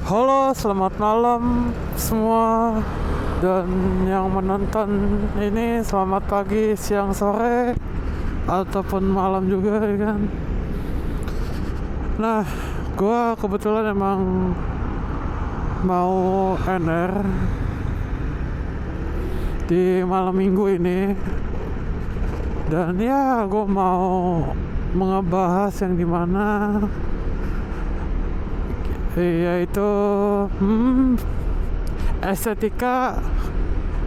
Halo, selamat malam semua. Dan yang menonton ini selamat pagi, siang, sore, ataupun malam juga ya kan. Nah, gua kebetulan emang mau NR di malam minggu ini. Dan ya, gua mau ngebahas yang dimana yaitu estetika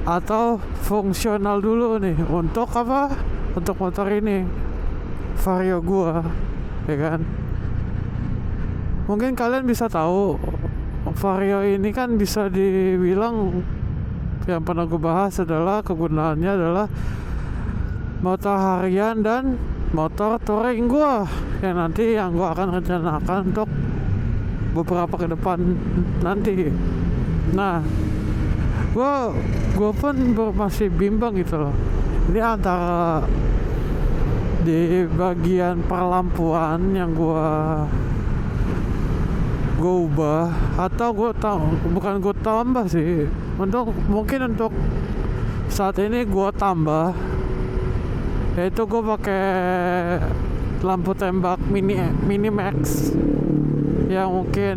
atau fungsional dulu nih untuk apa? Untuk motor ini Vario gua, ya kan. Mungkin kalian bisa tahu Vario ini kan bisa dibilang yang pernah gue bahas adalah kegunaannya adalah motor harian dan motor touring gua yang gua akan rencanakan untuk beberapa ke depan nanti. Nah, gue pun masih bimbang gitu loh. Ini antara di bagian perlampuan yang gue ubah atau bukan gue tambah sih. Mungkin untuk saat ini gue tambah, yaitu gue pakai lampu tembak mini max yang mungkin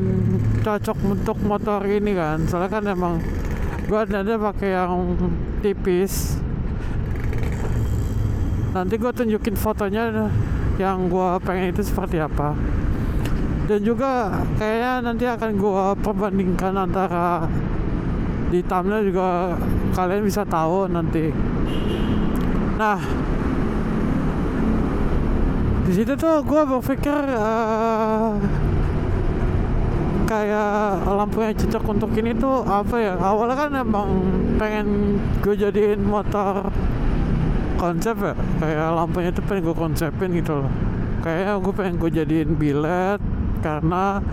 cocok untuk motor ini kan. Soalnya kan emang gue ada pakai yang tipis. Nanti gue tunjukin fotonya yang gue pengen itu seperti apa. Dan juga kayaknya nanti akan gue perbandingkan antara di thumbnail juga, kalian bisa tahu nanti. Nah, di situ tuh gue berpikir kayak lampu yang cocok untuk ini tuh apa ya. Awalnya kan emang pengen gue jadiin motor konsep ya, kayak lampunya tuh pengen gue konsepin gitu loh. Kayaknya gue pengen gue jadiin bilet, karena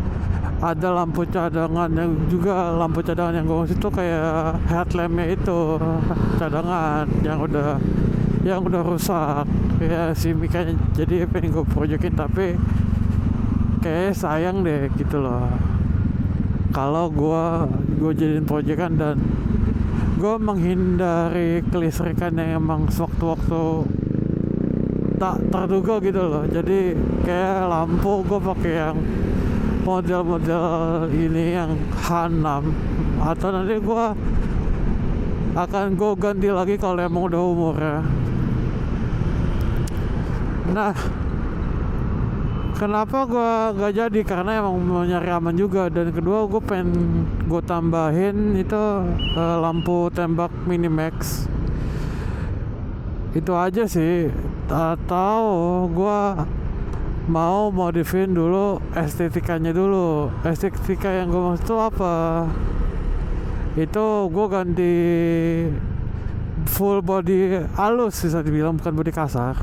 ada lampu cadangan yang gue maksud tuh kayak headlampnya itu cadangan yang udah rusak ya si Mika. Jadi pengen gue proyekin, tapi kayak sayang deh gitu loh kalau gue jadiin proyekan dan gue menghindari kelistrikan yang emang sewaktu-waktu tak terduga gitu loh. Jadi kayak lampu gue pakai yang model-model ini yang H6, atau nanti gue akan ganti lagi kalau emang udah umur ya. Nah, kenapa gue gak jadi? Karena emang mau nyari aman juga. Dan kedua, gue pengen gue tambahin itu lampu tembak mini max. Itu aja sih. Atau gue mau modifin dulu estetikanya dulu. Estetika yang gue maksud itu apa? Itu gue ganti full body halus, bisa dibilang, bukan body kasar.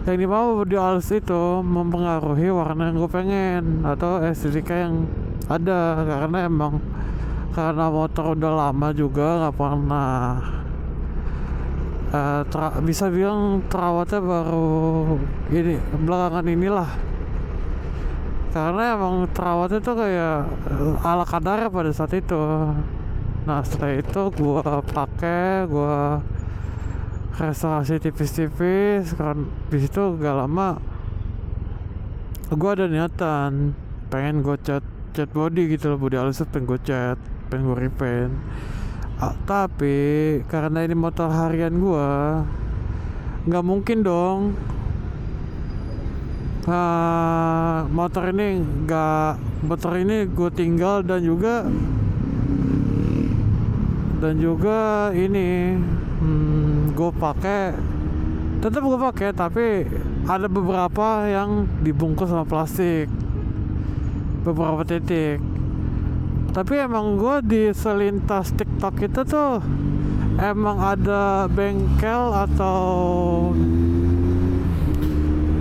Yang dimau body halus itu mempengaruhi warna yang gue pengen atau estetika yang ada, karena motor udah lama juga nggak pernah bisa bilang terawatnya baru ini belakangan inilah. Karena emang terawatnya tuh kayak ala kadarnya pada saat itu. Nah, setelah itu gue restorasi tipis-tipis. Karena di situ gak lama gue ada niatan pengen gue cat body gitu loh, body halus pengen gue cat, pengen gue repaint. Tapi karena ini motor harian gue, nggak mungkin dong motor ini gue tinggal dan juga ini gue pakai, tetap gue pakai, tapi ada beberapa yang dibungkus sama plastik, beberapa titik. Tapi emang gue di selintas TikTok itu tuh emang ada bengkel atau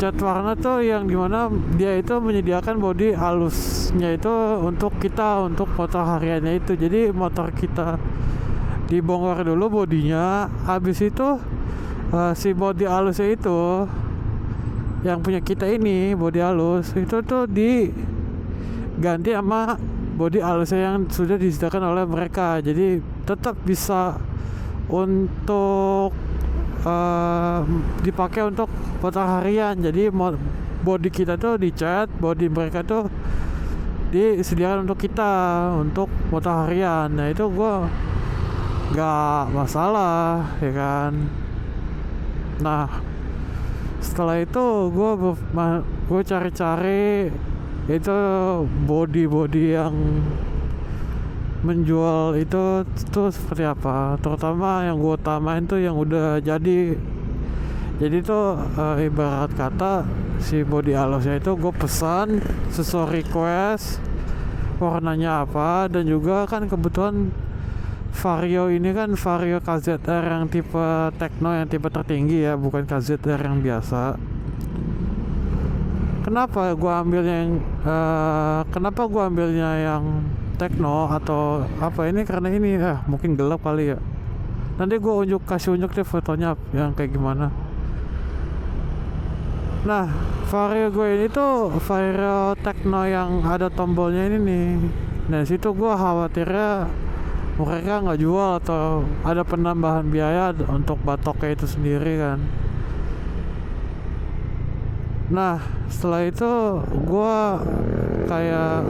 cat warna tuh yang dimana dia itu menyediakan body halusnya itu untuk motor hariannya itu. Jadi motor kita dibongkar dulu bodinya, habis itu si body halusnya itu yang punya kita ini, body halus itu tuh diganti sama body alusnya yang sudah disediakan oleh mereka, jadi tetap bisa untuk dipakai untuk foto harian. Jadi body kita tuh dicat, body mereka tuh disediakan untuk kita untuk foto harian. Nah itu gue nggak masalah ya kan. Nah setelah itu gue cari-cari itu body yang menjual itu tuh seperti apa, terutama yang gue utamain tuh yang udah jadi tuh ibarat kata si body alusnya itu gue pesan sesuai request warnanya apa, dan juga kan kebetulan Vario ini kan Vario KZR yang tipe Tekno yang tipe tertinggi ya, bukan KZR yang biasa. Kenapa gua ambilnya yang Tekno atau apa ini, karena ini mungkin gelap kali ya. Nanti gua kasih unjuk deh fotonya yang kayak gimana. Nah, Vario gue ini tuh Vario Tekno yang ada tombolnya ini nih. Nah, situ gua khawatirnya mereka nggak jual atau ada penambahan biaya untuk batoknya itu sendiri kan. Nah setelah itu gue kayak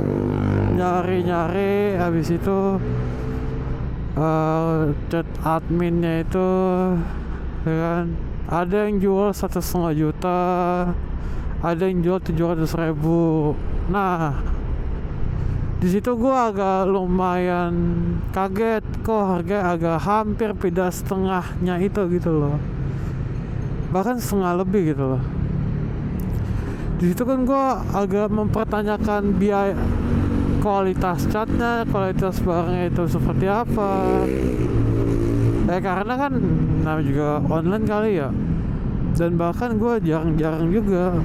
nyari habis itu chat adminnya itu ya kan, ada yang jual 1,5 juta, ada yang jual 700.000. Nah di situ gue agak lumayan kaget, kok harga agak hampir beda setengahnya itu gitu loh, bahkan setengah lebih gitu loh. Di situ kan gue agak mempertanyakan biaya, kualitas catnya, kualitas barangnya itu seperti apa. Karena kan namanya juga online kali ya, dan bahkan gue jarang-jarang juga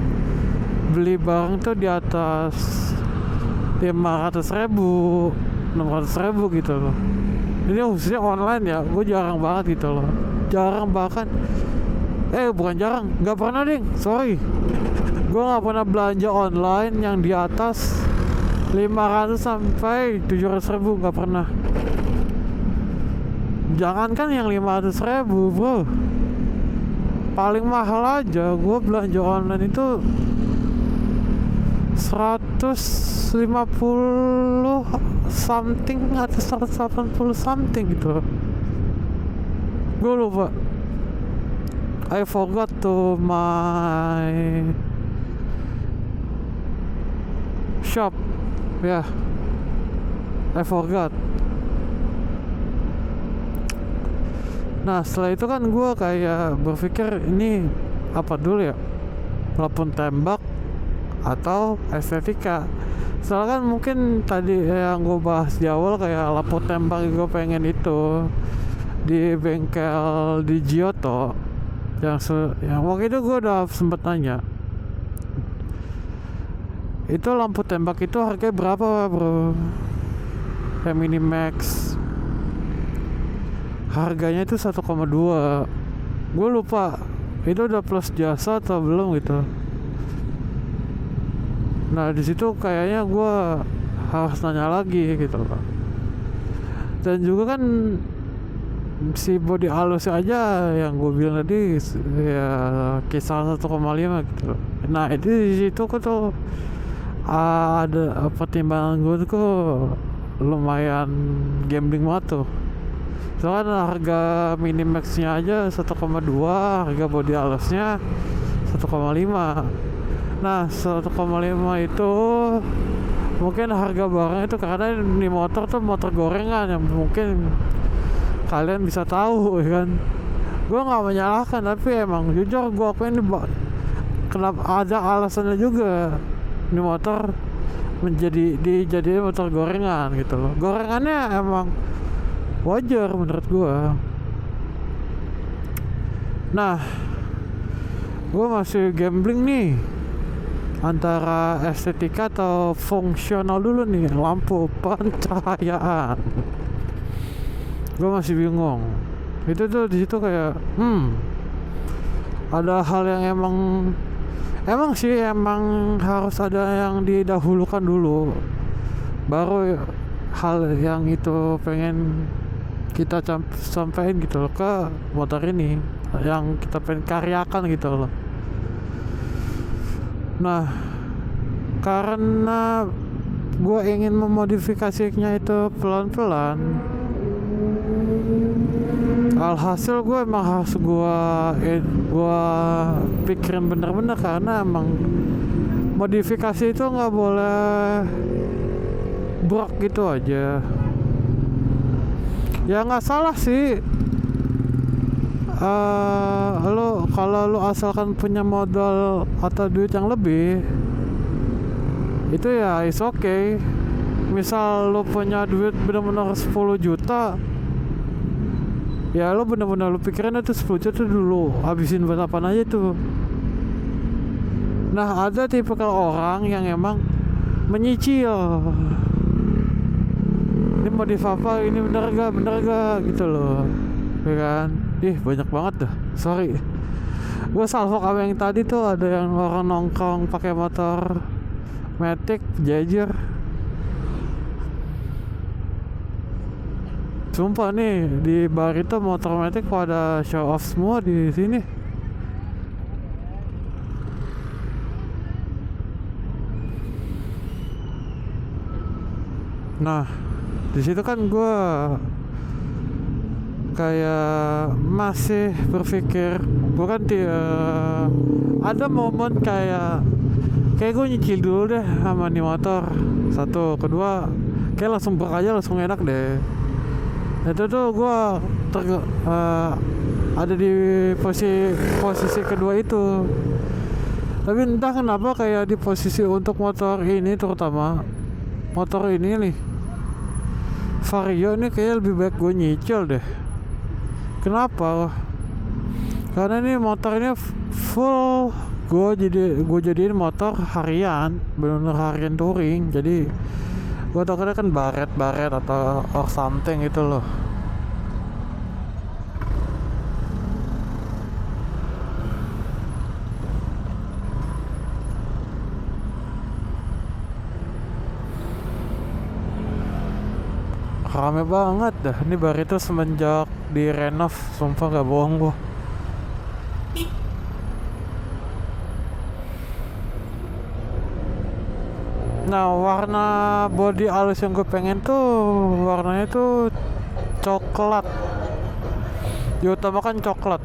beli barang tuh di atas 500.000, 600.000 gitu loh. Ini khususnya online ya, gue jarang banget gitu loh. Jarang bahkan bukan jarang, nggak pernah ding, sorry. Gue nggak pernah belanja online yang di atas 500 sampai 700.000, nggak pernah. Jangankan yang 500.000 bro, paling mahal aja gue belanja online itu 150 something atau 180 something gitu. Gue lupa, I forgot to my shop ya, I forgot. Nah setelah itu kan gue kayak berpikir ini apa dulu ya, lampu tembak atau estetika. Soalnya kan mungkin tadi yang gue bahas di awal kayak lampu tembak gue pengen itu di bengkel di Giotto yang waktu itu gue udah sempet nanya, itu lampu tembak itu harganya berapa bro, yang Minimax harganya itu 1,2. Gue lupa itu udah plus jasa atau belum gitu. Nah di situ kayaknya gue harus nanya lagi gitu loh. Dan juga kan si body halus aja yang gue bilang tadi ya kisaran 1,5 gitu loh. Nah itu di situ kok tuh ada pertimbangan gue tuh lumayan gambling banget tuh. Soalnya harga Minimax-nya aja 1,2, harga body halusnya 1,5. Nah 1,5 itu mungkin harga barang itu karena ini motor tuh motor gorengan yang mungkin kalian bisa tahu ya kan. Gue nggak menyalahkan, tapi emang jujur gue akuin kenapa ada alasannya juga ini motor dijadiin motor gorengan gitu loh. Gorengannya emang wajar menurut gue. Nah gue masih gambling nih antara estetika atau fungsional dulu nih, lampu pencahayaan. Gue masih bingung. Itu tuh di situ kayak ada hal yang emang sih emang harus ada yang didahulukan dulu. baru hal yang itu pengen kita sampaikan gitu loh ke motor ini, yang kita pengen karyakan gitu loh. Nah, karena gue ingin memodifikasinya itu pelan-pelan, alhasil gue emang harus gue pikirin bener-bener, karena emang modifikasi itu nggak boleh brok gitu aja. Ya nggak salah sih, kalau lu asalkan punya modal atau duit yang lebih, itu ya is okay. Misal lu punya duit bener-bener 10 juta, ya lu bener-bener lu pikirin itu 10 juta dulu habisin buat apaan aja tuh. Nah, ada tipe orang yang emang menyicil, ini modif apa, ini bener gak gitu loh, ya kan. Banyak banget dah, sorry. Gue salvo sama yang tadi tuh, ada yang orang nongkrong pakai motor Matic jajar. Sumpah nih, di bar itu motor Matic pada show off semua di sini. Nah, di situ kan gue kayak masih berpikir, gue kan ada momen kayak gue nyicil dulu deh sama nih motor. Satu, kedua, kayak langsung brok aja, langsung enak deh. Itu tuh gue ada di posisi kedua itu. Tapi entah kenapa kayak di posisi untuk motor ini, terutama motor ini nih, Vario ini kayak lebih baik gue nyicil deh. Kenapa? Karena ini motor ini full gue jadiin motor harian, bener-bener harian touring. Jadi gue takutnya kan baret atau or something gitu loh. Rame banget dah ini bar itu semenjak di renov, sumpah gak bohong gua. Nah, warna body alus yang gue pengen tuh warnanya tuh coklat, diutamakan coklat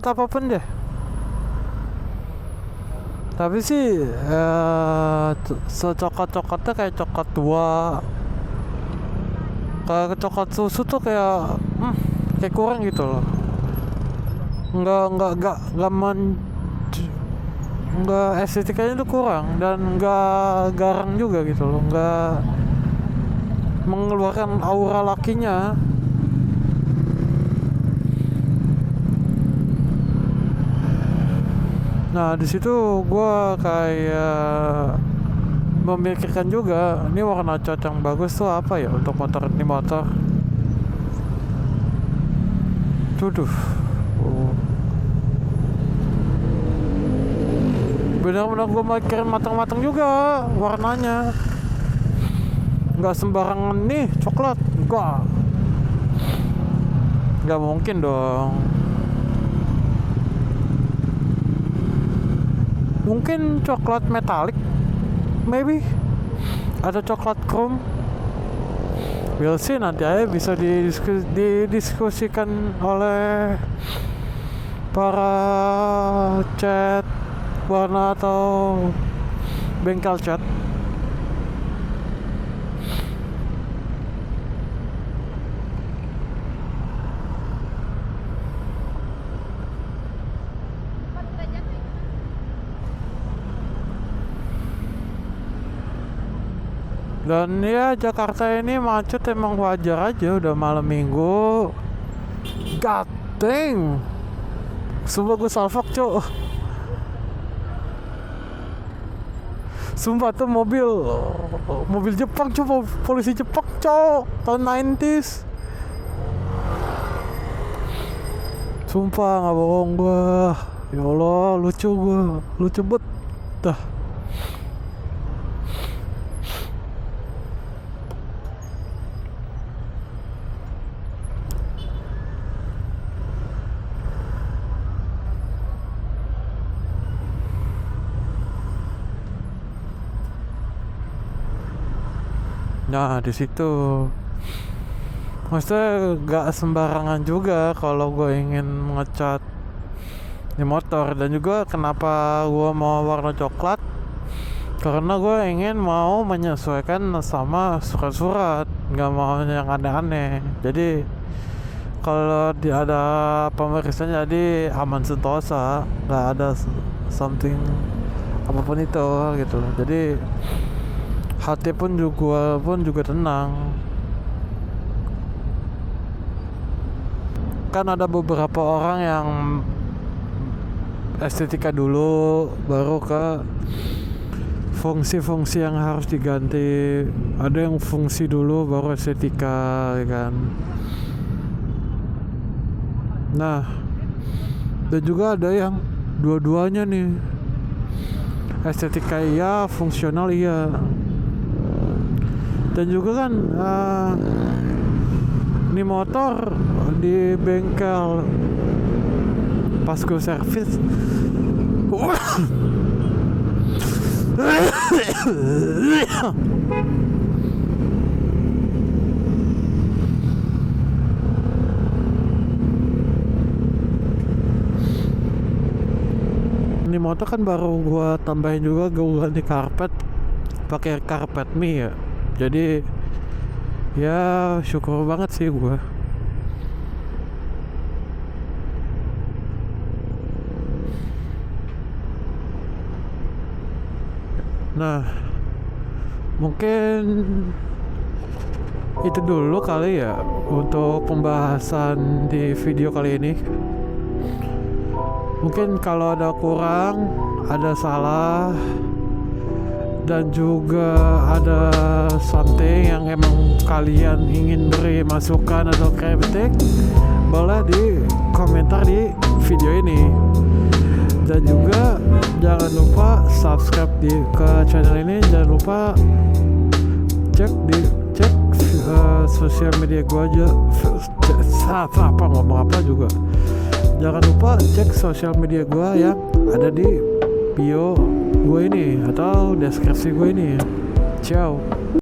apapun deh. Tapi sih secoklat-coklatnya kayak coklat tua, kayak coklat susu tuh kayak kurang gitu loh. Nggak estetikanya tuh kurang, dan nggak garang juga gitu loh, nggak mengeluarkan aura lakinya. Nah, di situ gue kayak memikirkan juga, ini warna cat yang bagus tuh apa ya untuk motor ini motor. Benar-benar gue mikirin matang-matang juga warnanya, nggak sembarangan nih coklat, nggak mungkin dong. Mungkin coklat metalik, maybe ada coklat chrome. We'll see, nanti aja bisa didiskusikan oleh para cat warna atau bengkel cat. Dan ya, Jakarta ini macet emang wajar aja, udah malam minggu. God dang, sumpah gue salfok cok. Sumpah tuh mobil Jepang coba, polisi Jepang cok, tahun 90s. Sumpah nggak bohong gua. Ya Allah, lucu banget dah. Nah di situ maksudnya gak sembarangan juga kalau gue ingin ngecat di motor. Dan juga kenapa gue mau warna coklat, karena gue ingin mau menyesuaikan sama surat-surat, nggak mau yang aneh-aneh. Jadi kalau ada pemeriksaan jadi aman sentosa, nggak ada something apapun itu gitu. Jadi hati pun juga tenang. Kan ada beberapa orang yang estetika dulu baru ke fungsi-fungsi yang harus diganti. Ada yang fungsi dulu baru estetika, ya kan. Nah, dan juga ada yang dua-duanya nih, estetika iya, fungsional iya. Dan juga kan ini motor di bengkel pas gue servis ini motor kan baru gua tambahin juga, gua ganti karpet pakai karpet mie ya. Jadi ya syukur banget sih gua. Nah, mungkin itu dulu kali ya untuk pembahasan di video kali ini. Mungkin kalau ada kurang, ada salah, dan juga ada something yang emang kalian ingin beri masukan atau kritik, boleh di komentar di video ini. Dan juga jangan lupa subscribe ke channel ini. Jangan lupa cek sosial media gue aja. Ngomong apa juga. Jangan lupa cek sosial media gue yang ada di bio gue ini atau deskripsi gue ini. Ciao.